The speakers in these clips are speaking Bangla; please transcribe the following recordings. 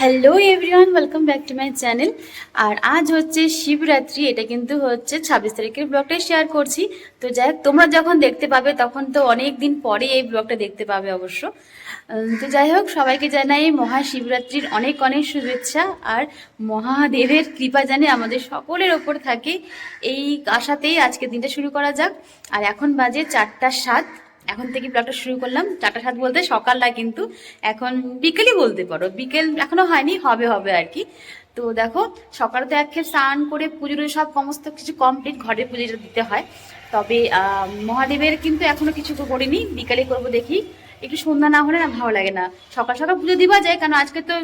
Hello everyone, welcome back to my channel. আর আজ হচ্ছে শিবরাত্রি, এটা কিন্তু হচ্ছে 26 তারিখের ব্লগটাই শেয়ার করছি। তো যাই হোক, তোমরা যখন দেখতে পাবে তখন তো অনেক দিন পরে এই ব্লগটা দেখতে পাবে অবশ্য। তো যাই হোক, সবাইকে জানাই মহাশিবরাত্রির অনেক অনেক শুভেচ্ছা। আর মহাদেবের কৃপা জানে আমাদের সকলের ওপর থাকে, এই আশাতেই আজকের দিনটা শুরু করা যাক। আর এখন বাজে 4টা 7। এখন থেকে ব্লগটা শুরু করলাম। 4টা 7 বলতে সকাল না, কিন্তু এখন বিকেলই বলতে পারো, বিকেল এখনো হয়নি, হবে হবে আর কি। তো দেখো, সকালে তো একঘেয়ে স্নান করে পুজোর সব সমস্ত কিছু কমপ্লিট, ঘরের পুজোটা দিতে হয়। তবে মহাদেবের কিন্তু এখনো কিছু তো করিনি, বিকালে করবো দেখি। একটু সন্ধ্যা না হলে না ভালো লাগে না। সকাল সকাল পুজো দেওয়া যায়, কারণ আজকে তো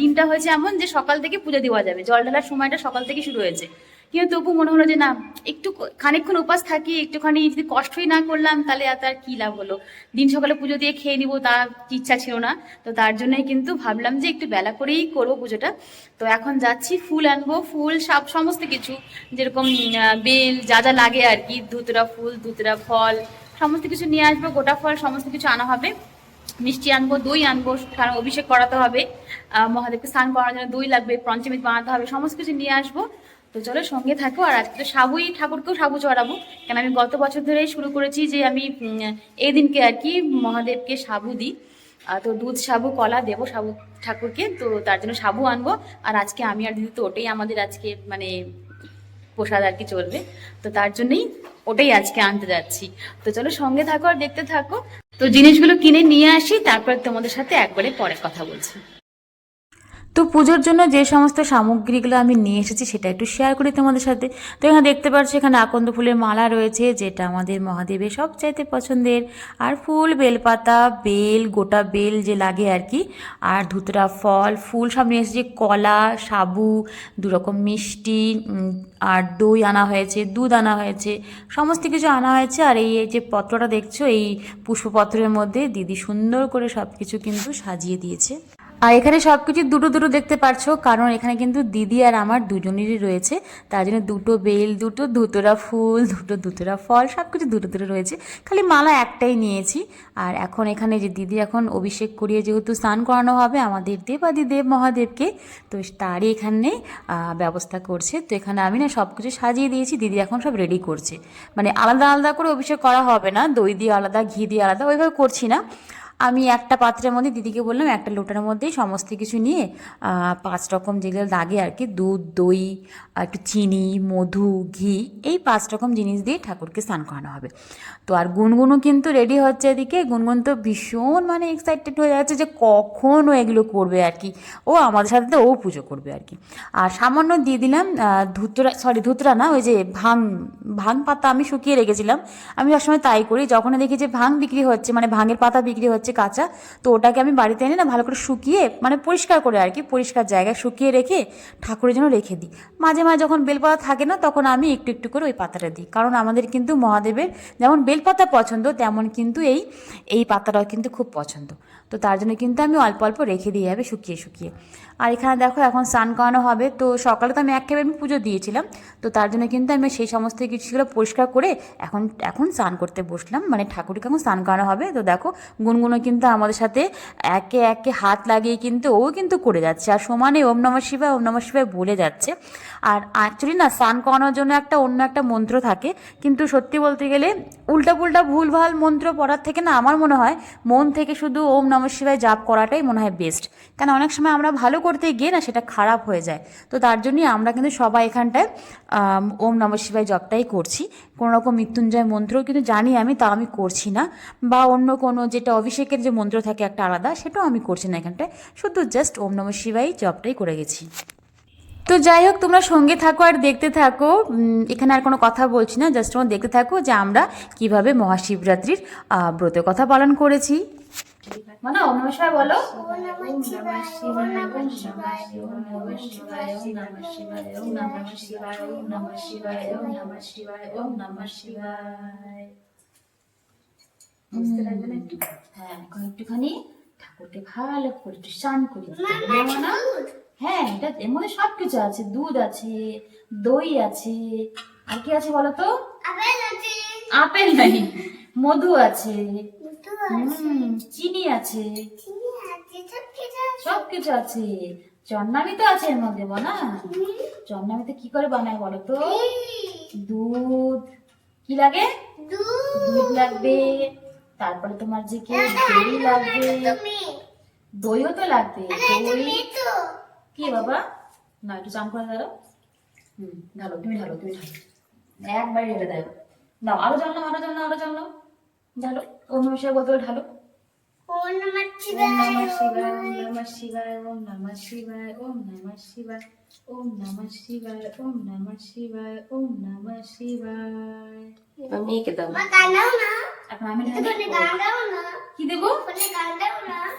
দিনটা হয়েছে এমন যে সকাল থেকে পুজো দেওয়া যাবে, জল ঢালার সময়টা সকাল থেকে শুরু হয়েছে। কিন্তু তবু মনে হলো যে না, একটু খানিকক্ষণ উপাস থাকি, একটুখানি যদি কষ্টই না করলাম তাহলে আর কি লাভ হলো। দিন সকালে পুজো দিয়ে খেয়ে নিবো, তার ইচ্ছা ছিল না। তো তার জন্যই কিন্তু ভাবলাম যে একটু বেলা করেই করবো পুজোটা। তো এখন যাচ্ছি, ফুল আনবো, ফুল সব সমস্ত কিছু, যেরকম বেল যা যা লাগে আর কি, ধুতরা ফুল, ধুতরা ফল, সমস্ত কিছু নিয়ে আসবো, গোটা ফল সমস্ত কিছু আনা হবে। মিষ্টি আনবো, দই আনবো, কারণ অভিষেক করাতে হবে, মহাদেবকে স্নান করানোর জন্য দই লাগবে, পঞ্চমৃত বানাতে হবে, সমস্ত কিছু নিয়ে আসবো। তো চলো সঙ্গে থাকো। আর আজকে তো সাবুই, ঠাকুরকেও সাবু চড়াবো, কেন আমি গত বছর ধরেই শুরু করেছি যে আমি এই দিনকে আর কি মহাদেবকে সাবু দিই। তো দুধ সাবু কলা দেবো সাবু ঠাকুরকে, তো তার জন্য সাবু আনবো। আর আজকে আমি আর দিদি তো ওটাই আমাদের আজকে মানে প্রসাদ আর কি চলবে। তো তার জন্যই ওটাই আজকে আনতে যাচ্ছি। তো চলো সঙ্গে থাকো আর দেখতে থাকো। তো জিনিসগুলো কিনে নিয়ে আসি, তারপর তোমাদের সাথে একবারে পরে কথা বলছি। তো পুজোর জন্য যে সমস্ত সামগ্রীগুলো আমি নিয়ে এসেছি সেটা একটু শেয়ার করি তোমাদের সাথে। তো এখানে দেখতে পাচ্ছ, এখানে আকন্দ ফুলের মালা রয়েছে, যেটা আমাদের মহাদেবের সবচাইতে পছন্দের। আর ফুল, বেলপাতা, বেল, গোটা বেল যে লাগে আর কি, আর ধুতরা ফল, ফুল সব নিয়ে এসেছি, কলা, সাবু, দুরকম মিষ্টি, আর দই আনা হয়েছে, দুধ আনা হয়েছে, সমস্ত কিছু আনা হয়েছে। আর এই যে পত্রটা দেখছো, এই পুষ্পপত্রের মধ্যে দিদি সুন্দর করে সব কিছু কিন্তু সাজিয়ে দিয়েছে। আর এখানে সব কিছু দুটো দুটো দেখতে পারছো, কারণ এখানে কিন্তু দিদি আর আমার দুজনেরই রয়েছে। তার জন্য দুটো বেল, দুটো ধুতরা ফুল, দুটো ধুতরা ফল, সব কিছু দুটো দুটো রয়েছে। খালি মালা একটাই নিয়েছি। আর এখন এখানে যে দিদি এখন অভিষেক করিয়ে যেহেতু স্নান করানো হবে আমাদের দেবাদিদেব মহাদেবকে, তো তারই এখানে ব্যবস্থা করছে। তো এখানে আমি না সব কিছু সাজিয়ে দিয়েছি, দিদি এখন সব রেডি করছে। মানে আলাদা আলাদা করে অভিষেক করা হবে না, দই দিয়ে আলাদা, ঘি দিয়ে আলাদা, ওইভাবে করছি না। আমি একটা পাত্রের মধ্যে দিদিকে বললাম একটা লোটার মধ্যেই সমস্ত কিছু নিয়ে 5 রকম যেগুলো লাগে আর কি, দুধ, দই, একটু চিনি, মধু, ঘি, এই 5 রকম জিনিস দিয়ে ঠাকুরকে স্নান করানো হবে। তো আর গুনগুনও কিন্তু রেডি হচ্ছে এদিকে। গুনগুন তো ভীষণ মানে এক্সাইটেড হয়ে যাচ্ছে যে কখন ও এগুলো করবে আর কি, ও আমাদের সাথে তো ও পুজো করবে আর কি। আর সামান্য দিয়ে দিলাম ধুতরা না, ওই যে ভাং, ভাং পাতা আমি শুকিয়ে রেখেছিলাম। আমি সবসময় তাই করি, যখন দেখি যে ভাং বিক্রি হচ্ছে, মানে ভাঙের পাতা বিক্রি হচ্ছে কাঁচা, তো ওটাকে আমি বাড়িতে এনে না ভালো করে শুকিয়ে, মানে পরিষ্কার করে আর কি, পরিষ্কার জায়গায় শুকিয়ে রেখে ঠাকুরের জন্য রেখে দিই। মাঝে মাঝে যখন বেলপাতা থাকে না, তখন আমি একটু একটু করে ওই পাতাটা দিই, কারণ আমাদের কিন্তু মহাদেবের যেমন বেলপাতা পছন্দ, তেমন কিন্তু এই পাতাটাও কিন্তু খুব পছন্দ। তো তার জন্য কিন্তু আমি অল্প অল্প রেখে দিয়ে যাবে শুকিয়ে শুকিয়ে। আর এখানে দেখো এখন স্নান করানো হবে। তো সকালে তো আমি একেবারে আমি পুজো দিয়েছিলাম, তো তার জন্য কিন্তু আমি সেই সমস্ত কিছুগুলো পরিষ্কার করে এখন এখন স্নান করতে বসলাম, মানে ঠাকুরকে এখন স্নান করানো হবে। তো দেখো, গুনগুনো কিন্তু আমাদের সাথে একে একে হাত লাগিয়ে কিন্তু ও কিন্তু করে যাচ্ছে, আর সমানে ওম নমঃ শিবায়, ওম নমঃ শিবায় বলে যাচ্ছে। আর অ্যাকচুয়ালি না, স্নান করানোর জন্য অন্য একটা মন্ত্র থাকে, কিন্তু সত্যি বলতে গেলে উল্টা পুল্টা ভুলভাল মন্ত্র পড়ার থেকে না, আমার মনে হয় মন থেকে শুধু ওম নমঃ শিবায় জাপ করাটাই মনে হয় বেস্ট। কেন অনেক সময় আমরা ভালো করতে গিয়ে না সেটা খারাপ হয়ে যায়। তো তার জন্যই আমরা কিন্তু সবাই এখানটায় ওম নমঃ শিবায় জপটাই করছি। কোনো রকম মৃত্যুঞ্জয় মন্ত্রও কিন্তু জানি আমি, তা আমি করছি না। বা অন্য কোনো যেটা অভিষেকের যে মন্ত্র থাকে একটা আলাদা, সেটাও আমি করছি না এখানটায়, শুধু জাস্ট ওম নমঃ শিবায় জপটাই করে গেছি। তো যাই হোক, তোমরা সঙ্গে থাকো আর দেখতে থাকো। এখানে আর কোনো কথা বলছি না, জাস্ট তোমরা দেখতে থাকো যে আমরা কিভাবে মহাশিবরাত্রির ব্রতের কথা পালন করেছি। মানে ওম নমঃ শিবায় বলো। ওম নমঃ শিবায়, ওম নমঃ শিবায়, ওম নমঃ শিবায়, ওম নমঃ শিবায়, ওম নমঃ শিবায়, ওম নমঃ শিবায়, ওম নমঃ শিবায়, ওম নমঃ শিবায়। বুঝতে লাগবে না একটু? হ্যাঁ, এখন একটুখানি ঠাকুরকে ভালো করে একটু স্নান করি। হ্যাঁ, এটা এর মধ্যে সবকিছু আছে, দুধ আছে, দই আছে, আর কি আছে বলো তো? আপেল নাই, মধু আছে, চিনি আছে, সবকিছু আছে। চন্নামি তো আছে এর মধ্যে বনা। চন্নামিতে কি করে বানায় বলো তো? দুধ কি লাগে? দুধ লাগবে, তারপরে তোমার যে কি দই লাগবে, দইও তো লাগবে। দই কি বাবা? না একটু চান করে দাও। ঢালো, তুমি ঢালো, তুমি ঢালো, একবারে ঢেলে দেয়। দাও আরো জল নাও, আরো জল নাও, আরো জল নাও, ঢালো। ওম নমঃ শিবায় বোতল ঢালো। ওম নমঃ শিবায়, ওম নমঃ শিবায়, ওম নমঃ শিবায়, ওম নমঃ শিবায়, ওম নমঃ শিবায়, ওম নমঃ শিবায়, ওম নমঃ শিবায়। এবার মেয়েকে দাও। এখন আমি কি দেবো?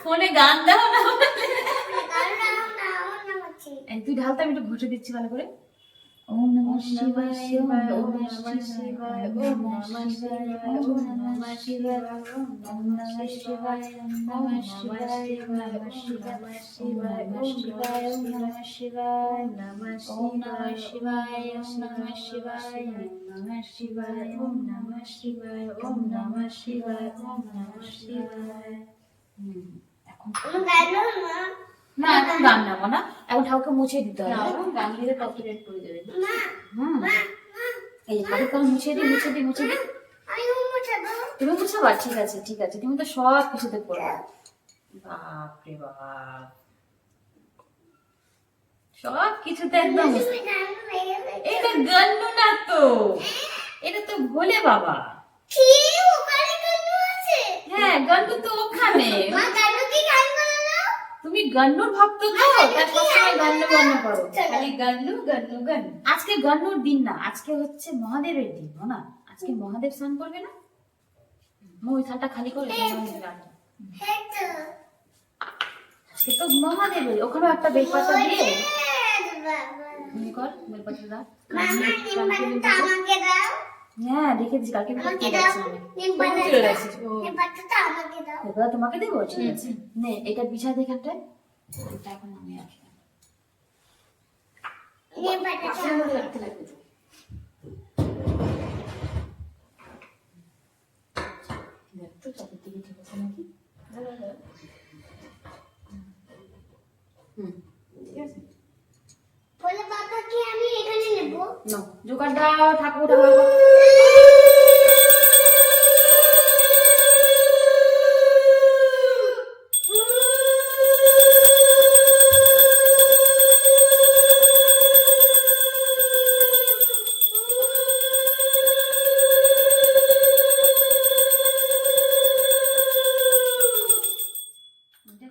ফোনে গান দাও না। তুই ঢালতে, আমি একটু ঘুষে দিচ্ছি ভালো করে। ওম নমঃ শিবায়, ওম নমঃ শিবায়, ওম নমঃ শিবায়, ওম নমঃ শিবায়, ওম নমঃ শিবায়, ওম নমঃ শিবায়, ওম নমঃ শিবায়, ওম নমঃ শিবায়, ওম নমঃ শিবায়, ওম নমঃ শিবায়, ওম নমঃ শিবায়, ওম নমঃ শিবায়, ওম নমঃ শিবায়, ওম নমঃ শিবায়, ওম নমঃ শিবায়। এখন না, এখন গান নেবো না, এখন ঠাকুরকে মুছে দিতে হবে। গান দিলে কপিরাইট পড়ে যাবে। এই ঠাকুর কাল মুছে দিই, মুছে দিই, মুছে দিই। তুমি মুছাবা? ঠিক আছে, ঠিক আছে, তুমি তো সব কিছুতে করবে। বাপরে বাপ, সব কিছুতে একদম। এটা গান্নু না তো, এটা তো ভোলে বাবা। হ্যাঁ, গান্নু তো ওখানে। তুমি গান্নুর ভক্ত তো, তার সবসময় গান্নু গান্নু করো, খালি গান্নু গান্নু গান্নু। আজকে গান্নুর দিন না, আজকে হচ্ছে মহাদেবের দিন না। আজকে মহাদেব স্নান করবে না? ওই থালটা খালি করে আজকে তো মহাদেবের। ওখানেও একটা বেলপাতা দিয়ে কর, বেলপাতা দাও। হ্যাঁ, দেখে দিচ্ছি, কালকে তোমাকে দেবো। ঠিক আছে, নে এটা বিছাই দেখানটায়। এটা এখন আমি রাখি। তো চারদিকে ঠিক আছে নাকি? ঠিক আছে, জোগাড় দাও, ঠাকুর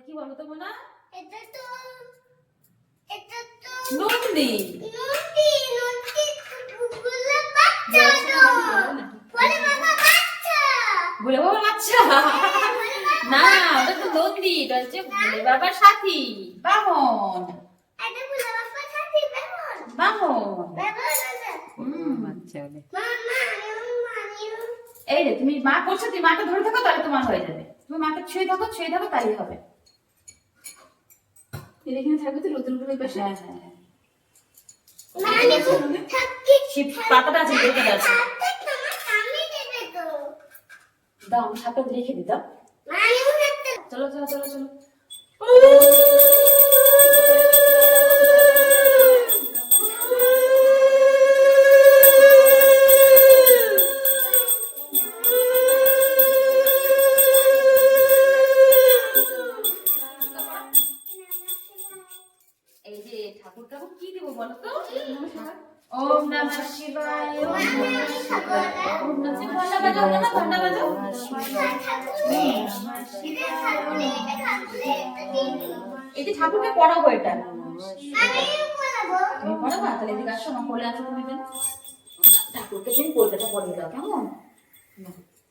কি বলো তো মনে? নন্দী। ভোলে বাবার বাচ্চা না, ওটা তো নন্দী, এটা হচ্ছে ভোলে বাবার সাথী, বাহন। এই রে, তুমি মা করছো, তুমি মাকে ধরে থাকো, তাহলে তোমার হয়ে যাবে। তুমি মাকে ছুঁয়ে থাকো, ছুঁয়ে থাকো, তাই হবে। এখানে থাকবে তো নতুন করে পাশে। হ্যাঁ হ্যাঁ, পাতাটা আছে, বেলটা আছে। দাও, আমি সাপটা রেখে দিই, দাও। চলো চলো চলো চলো। এই যে ঠাকুরটা কি দেবো বলো তো? ওম নমঃ শিবায়, ওম নমঃ শিবায়, ওম নমঃ শিবায়। বাজাও না, ঘন্টা বাজাও। এই ঠাকুরকে পড়াবো, এটা তুমি পড়াবা? তাহলে এদিকে আসো, আমার কোলে আসো। তুমি ঠাকুরকে তুমি কলকাতা পড়িয়ে দাও, কেমন?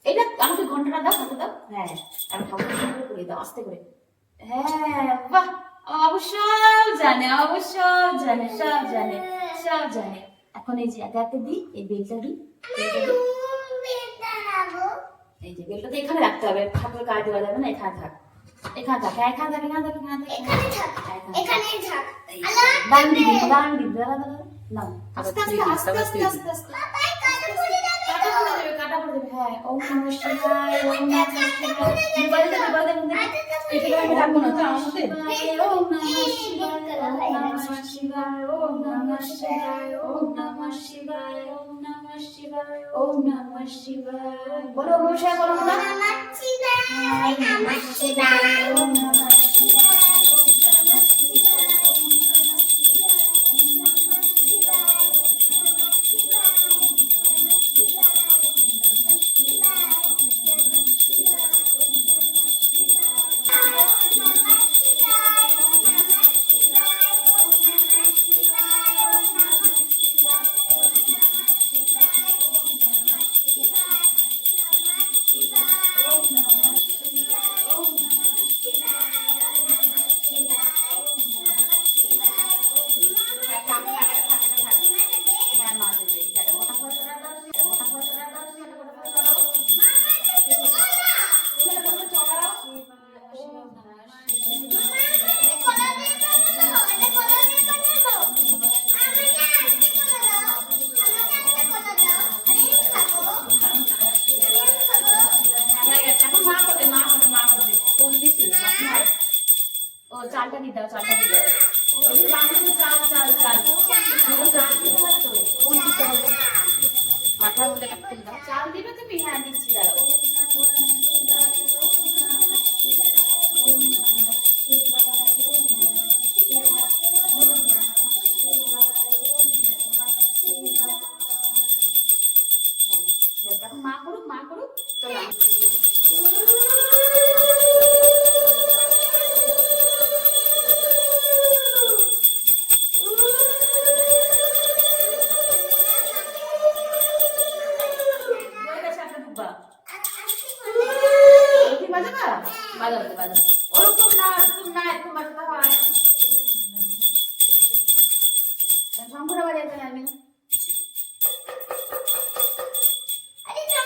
এটা আমাকে ঘন্টাটা দাও, হাতে দাও। হ্যাঁ, আমি ঠাকুরকে পড়িয়ে দাও আস্তে করে। হ্যাঁ, বাহ, অবশ্য জানে, অবশ্য জানে, সব জানে, সব জানে। এখন এই যে একে একে দিই, এই বেলটা দিই, এই যে বেলটা তো এখানে রাখতে হবে, ঠাকুর গায়ে দেওয়া যাবে না। এখানে থাক, এখানে থাক, এখানে থাক, এখানে থাক, এখানে থাক। দান দিবি, দান দিবি, দাঁড়া দাঁড়া, নাও, আস্তে আস্তে আস্তে আস্তে আস্তে আস্তে। কাটা পড়ে যাবে, কাটা পড়ে হ্যাঁ ওম নমঃ শিবায় ওম নমঃ শিবায় বলতে এটা আমি রাখবো না তো আমার মতে ওম নমঃ শিবায় ওম নমঃ শিবায় ওম নমঃ শিবায় ওম নমঃ শিবায় ওম নমঃ শিবায় বলো ওম নমঃ শিবায় বলো না নমঃ শিবায় নমঃ শিবায় ওম নমঃ শিবায় ও চালটা দিতে দাও চালটা দিতে দাও চাল মাথার মধ্যে একটা ফুল দাও চাল দিবে তুমি হ্যাঁ দিচ্ছি দাঁড়াও এখন মা করুক চলো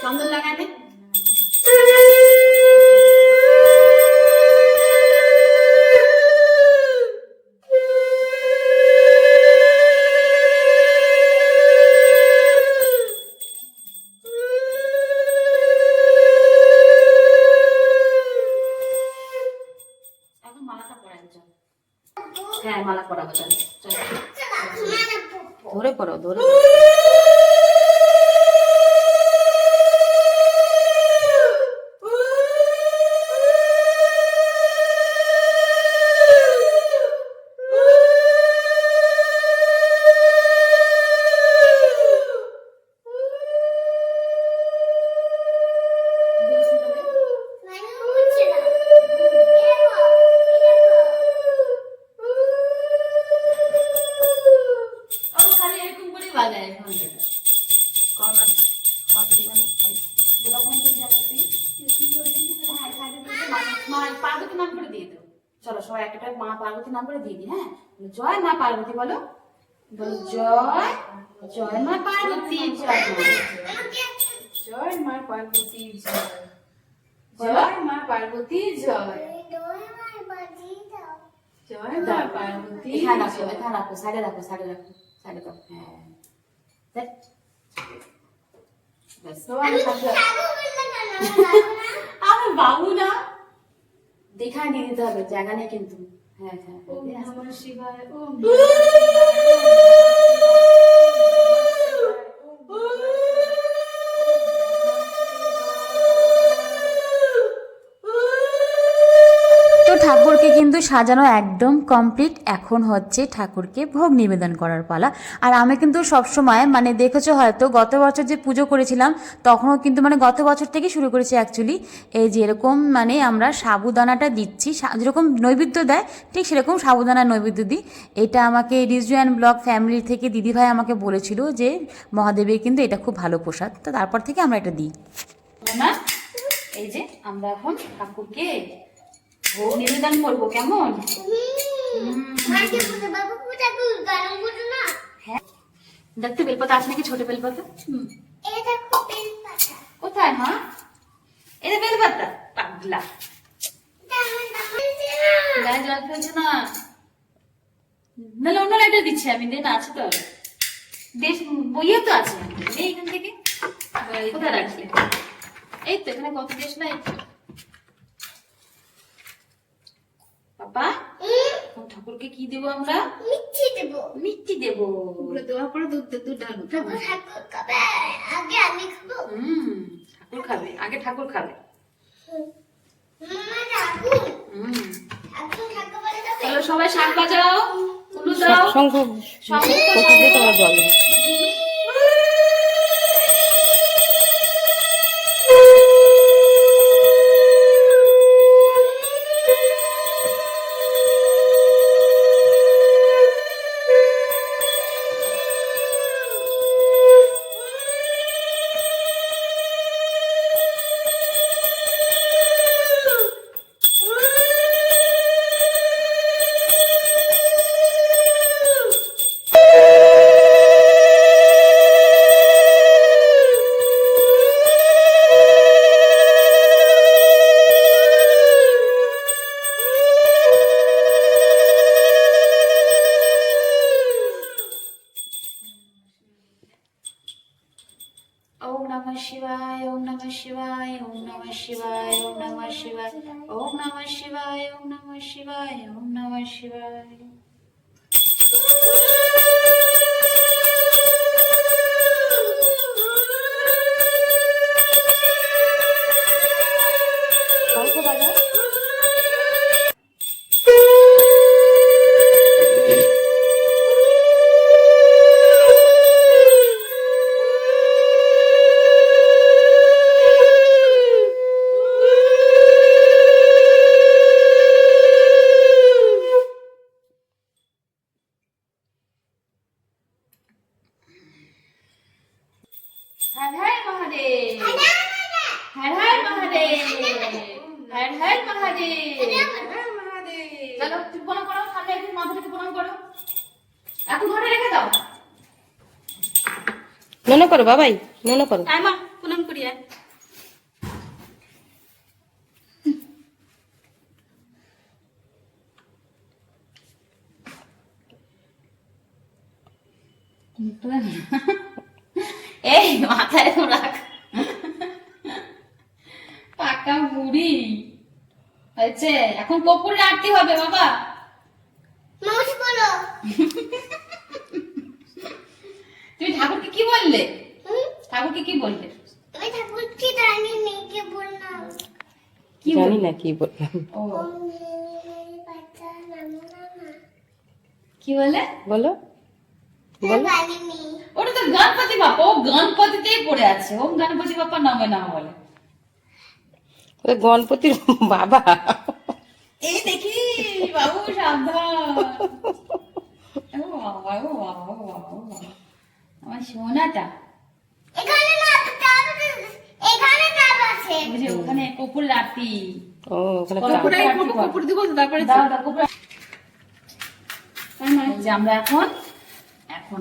চন্দন লাগানে এখন মালাটা পরাই চল হ্যাঁ মালা পরাবো চল চল ধরে পড়ো ধরে পার্বতী নাম করে দিয়ে দাও চলো সবাই একটা মা পার্বতী নাম করে দিয়ে দিই হ্যাঁ জয় মা পার্বতী বলো জয় জয় মা পার্বতী জয় জয় মা পার্বতী জয় জয় মা পার্বতী জয় জয় মা পার্বতী এখানে রাখো সাইডে রাখো সাইডে দাও হ্যাঁ আমি বাবু না দেখা নিয়ে নিতে হবে জায়গা নেই কিন্তু হ্যাঁ ওম নমঃ শিবায় ওম তো ঠাকুরকে কিন্তু সাজানো একদম কমপ্লিট এখন হচ্ছে ঠাকুরকে ভোগ নিবেদন করার পালা আর আমি কিন্তু সবসময় মানে দেখেছো হয়তো গত বছর যে পুজো করেছিলাম তখনও কিন্তু মানে গত বছর থেকে শুরু করেছি অ্যাকচুয়ালি এই যেরকম মানে আমরা সাবুদানাটা দিচ্ছি যেরকম নৈবেদ্য দেয় ঠিক সেরকম সাবুদানা নৈবেদ্য দিই এটা আমাকে রিজু অ্যান্ড ব্লগ ফ্যামিলি থেকে দিদিভাই আমাকে বলেছিল যে মহাদেবের কিন্তু এটা খুব ভালো প্রসাদ তো তারপর থেকে আমরা এটা দিই না এই যে আমরা এখন ঠাকুরকে ভোগ নিবেদন করবো কেমন দেখতে বেলপাতা আছে নাকি ছোট বেলপাতা কোথায় মা এটা বেলপাতা পাগলা গায়ে জল ফেলছে না নাহলে অন্য লাইটার দিচ্ছি আমি দেন আছে তো দেশ বইয়ে তো আছে এখান থেকে কোথায় রাখলে? এই তো এখানে কত দিস নাই বাবা। ঠাকুরকে কি দেবো আমরা? মিষ্টি দেব। মিষ্টি দেবো। পুরো দেওয়ার পরে দুধ ঢালু। ঠাকুর খাবে, আগে আমি খাবো। ঠাকুর খাবে আগে, ঠাকুর খাবে। মামা ঠাকুর ঠাকুর বলে দেবে। চলো সবাই শাক বাজাও, কুলু দাও, শঙ্খ কোথায় তোমার জল দেবে। ओम नमः शिवाय, ओम नमः शिवाय, ओम नमः शिवाय, ओम नमः शिवाय, ओम नमः शिवाय, ओम नमः शिवाय, ओम नमः शिवाय। শঙ্খ বাজাও। हर हर महादेव, हर हर महादेव, हर हर महादेव। চলো তুমি প্রণাম করো, সামনে একদিন মাথা থেকে প্রণাম করো। এখন ঘরে রেখে দাও। নন করো বাবাই, নন করো। আয় মা প্রণাম করি আয়। এই মাথায় রাখ, পাকা বুড়ি হয়েছে। এখন কপুরে আরতি হবে বাবা। নমস্কার বলো। তুমি ঠাকুরকে কি বললে? ঠাকুরকে কি বললে? আমি ঠাকুরকে জানি মেয়েকে বললাম। কি জানি বললে? না কি বললাম। ও বাচ্চা নামো না। কি বলে? বলো বলো। জানিনি। ওটা তো গণপতি বাপ্পা, ও গণপতিতেই পড়ে আছে। ওম গণপতি বাপ্পা নামে নাম বলে। ওই গণপতির বাবা। এই দেখি বাবু সাবধান। ও বাবা, ও বাবা, ও বাবা, ও বাবা। আমার সোনাটা এখানে না তার এখানে তার আছে। বুঝে ওখানে কপুর আরতি। ও ওখানে কর্পূরাই করবো, কর্পূর দিব তারপরে দাও দাও কপুর। এই যে আমরা এখন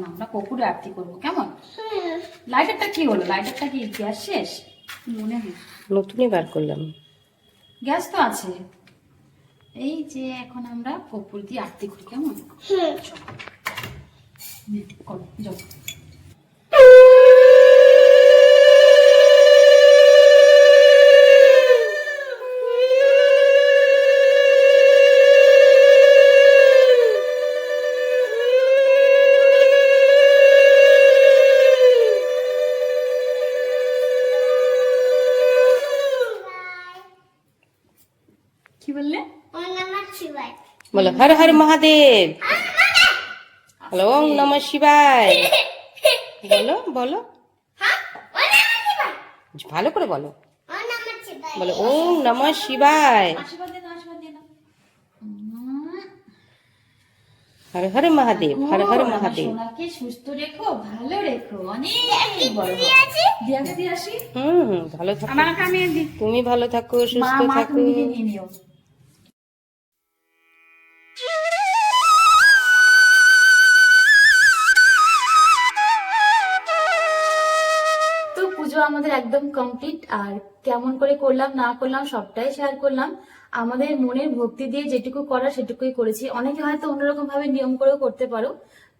আমরা কপুরে আরতি করবো, কেমন? লাইটারটা কি হলো? লাইটারটা কি গ্যাস শেষ? মনে হয় নতুনই বার করলাম। গ্যাস তো আছে। এই যে এখন আমরা কপুর দিয়ে আরতি করি, কেমন? করো, যাও। কি বললে? ওম নমঃ শিবায়। বলো হর হর মহাদেব। বলো ওম নমঃ শিবায়। বলো বলো হ্যাঁ ওম নমঃ শিবায়। ভালো করে বলো। ওম নমঃ শিবায়। বলো ওম নমঃ শিবায়। আশীর্বাদ দিয়ে দাও, আশীর্বাদ দিয়ে দাও। হর হর মহাদেব, হর হর আমার মহাদেব। সোনাকে সুস্থ রেখো, ভালো রেখো, অনেক বড় হোক। দিয়াকে দিয়ে আসি। ভালো থাকো। আমার আমি তুমি ভালো থাকো, মা সুস্থ মা থাকো। তুমি নিজে নিয়ে নিও। তো পুজো আমাদের একদম কমপ্লিট। আর কেমন করে করলাম না করলাম সবটাই শেয়ার করলাম। আমাদের মনের ভক্তি দিয়ে যেটুকু করার সেটুকুই করেছি। অনেকে হয়তো অন্যরকম ভাবে নিয়ম করেও করতে পারো।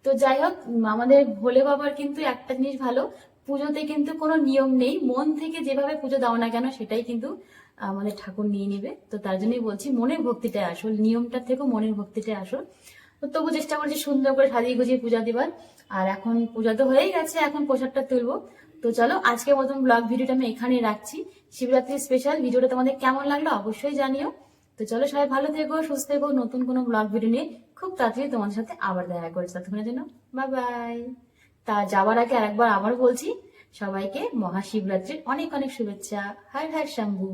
তো যাই হোক, আমাদের ভোলে বাবার কিন্তু একটা জিনিস ভালো, পুজোতে কিন্তু কোনো নিয়ম নেই, মন থেকে যেভাবে পুজো দাও না কেন সেটাই কিন্তু আমাদের ঠাকুর নিয়ে নিবে। তো তার জন্যই বলছি মনের ভক্তিটাই আসল, নিয়মটার থেকেও মনের ভক্তিটাই আসল। তো তবু চেষ্টা করছি সুন্দর করে সাজিয়ে গুজিয়ে পূজা দিবার। আর এখন পূজা তো হয়েই গেছে, এখন প্রসাদটা তুলবো। তো চলো আজকের মতন ব্লগ ভিডিওটা আমি এখানেই রাখছি। শিবরাত্রি স্পেশাল ভিডিওটা তোমাদের কেমন লাগলো অবশ্যই জানিও। তো চলো সবাই ভালো থেকো, সুস্থ থেকো, নতুন কোনো ব্লগ ভিডিও নিয়ে খুব তাড়াতাড়ি তোমাদের সাথে আবার দেখা করছি। ততক্ষণের জন্য বাই বাই। তা যাওয়ার আগে আরেকবার আবার বলছি, সবাইকে মহাশিবরাত্রির অনেক অনেক শুভেচ্ছা। হর হর শম্ভু।